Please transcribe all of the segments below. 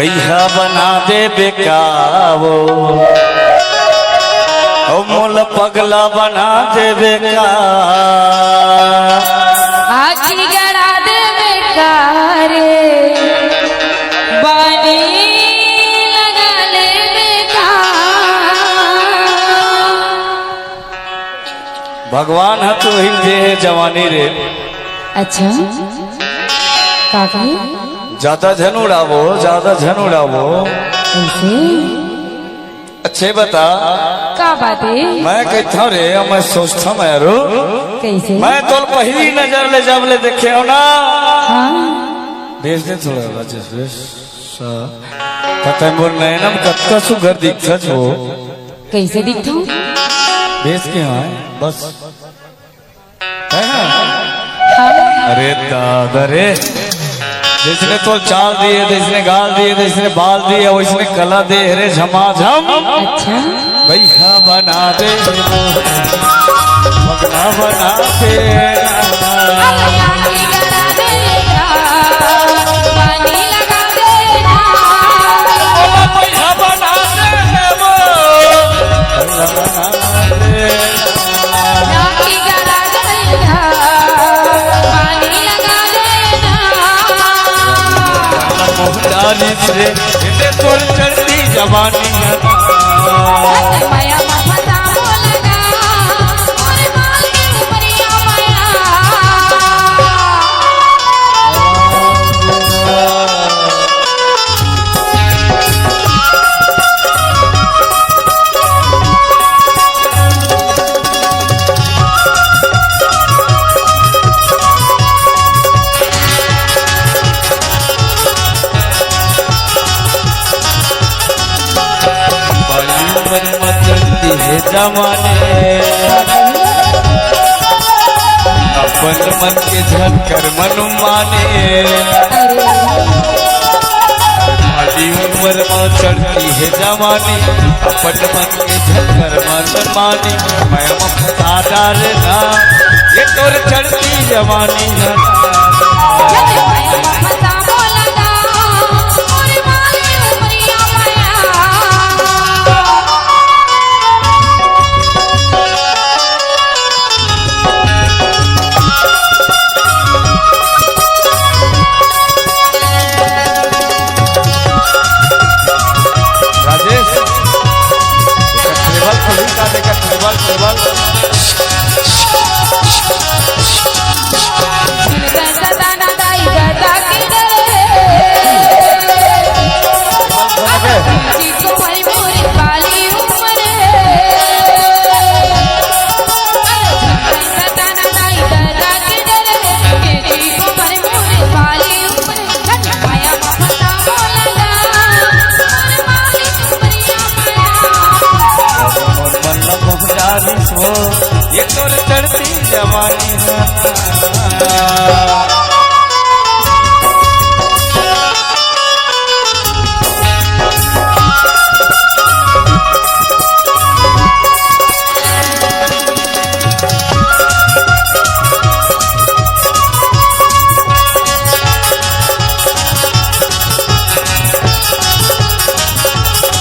भैया बना दे बेकावो मोल पगला बना दे बेका आखी गड़ा दे बेकारे बानी लगा ले भगवान है तो ही जे जवानी रे। अच्छा काका ज्यादा धन उड़ावो ज्यादा धन उड़ावो। कैसे अच्छे बता का बात है? मैं कहता रे मैं सोचता मैं यारो कैसे मैं तो पहली नजर ले जब ले देखे हो ना। हाँ भेज दे थोड़ा राजेश पता मोर नयनम कत्का सुगर दिखता छो। कैसे दिखता हूँ? भेज के हाँ बस है ना। हाँ। अरे दादा रे जिसने तो चाल दिए जिसने गाल दिए जिसने बाल दिए वैसने कला दे रे झमाझम। अच्छा भैया बना दे पगला बना दे आखी गड़ा दे बानी लगा दे भैया बना दे पगला बना दे आखी गड़ा दे बानी लगा मोहदारी से तोर चढ़ती जवानी माया मफता बोलगा और माल के उपरिया माया जमाने अपन मन के झलकर मनु माने आधी उम्र में चढ़ती है जवानी अपन मन के झलकर मन मानी मैं ममता डालना ये तोर चढ़ती जवानी है। माया मफता बोलगा और माल के उपरिया माया राजेश टेबल दाना दाई दादा की दे को भाई पूरी काली उम्र दाना दाई दादा की दे को भाई पूरी काली उम्र माया मफता बोलगा और मालिक उपरिया माया ये तोर चढ़ती जवानी है।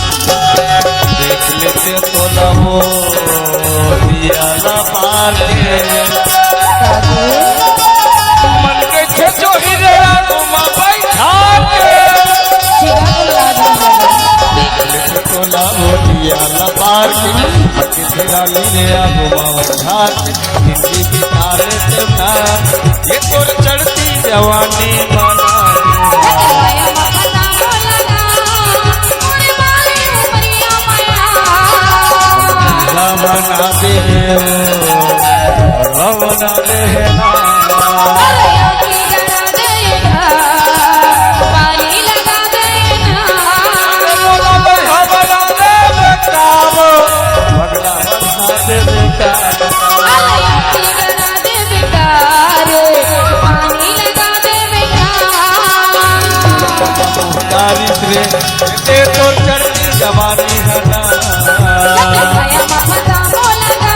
देख लेते तो लहो दिया ना पार मन के छो हीरे घुमा बैठा के देख लेते तो लहो दिया ना पार के तेरा लीले घुमा बैठा के हिंदी गिटार से ना ये तोर चढ़ती जवानी माना माया मफता बोलगा और मालिक उपरिया माया बना दे बना दे ना आखी गड़ा दे पानी लगा दे बना दे बेकाबो पगला बना दे बेका आखी गड़ा दे बेकार पानी लगा दे बेकार रे ते तो चढ़ती जवानी है ना माया मफता बोलगा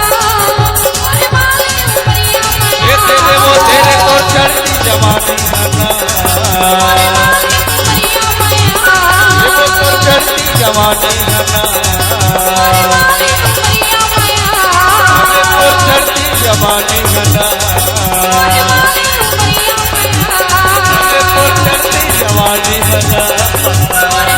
और मालिक उपरिया ये तेरे वो तेरे तो चढ़ती जवानी है ना माया मालिक उपरिया माया जवानी है ना मोरे वाली उमरिया माया तोर चढ़ती जवानी है ना मोरे वाली उमरिया माया तोर चढ़ती जवानी है ना मोरे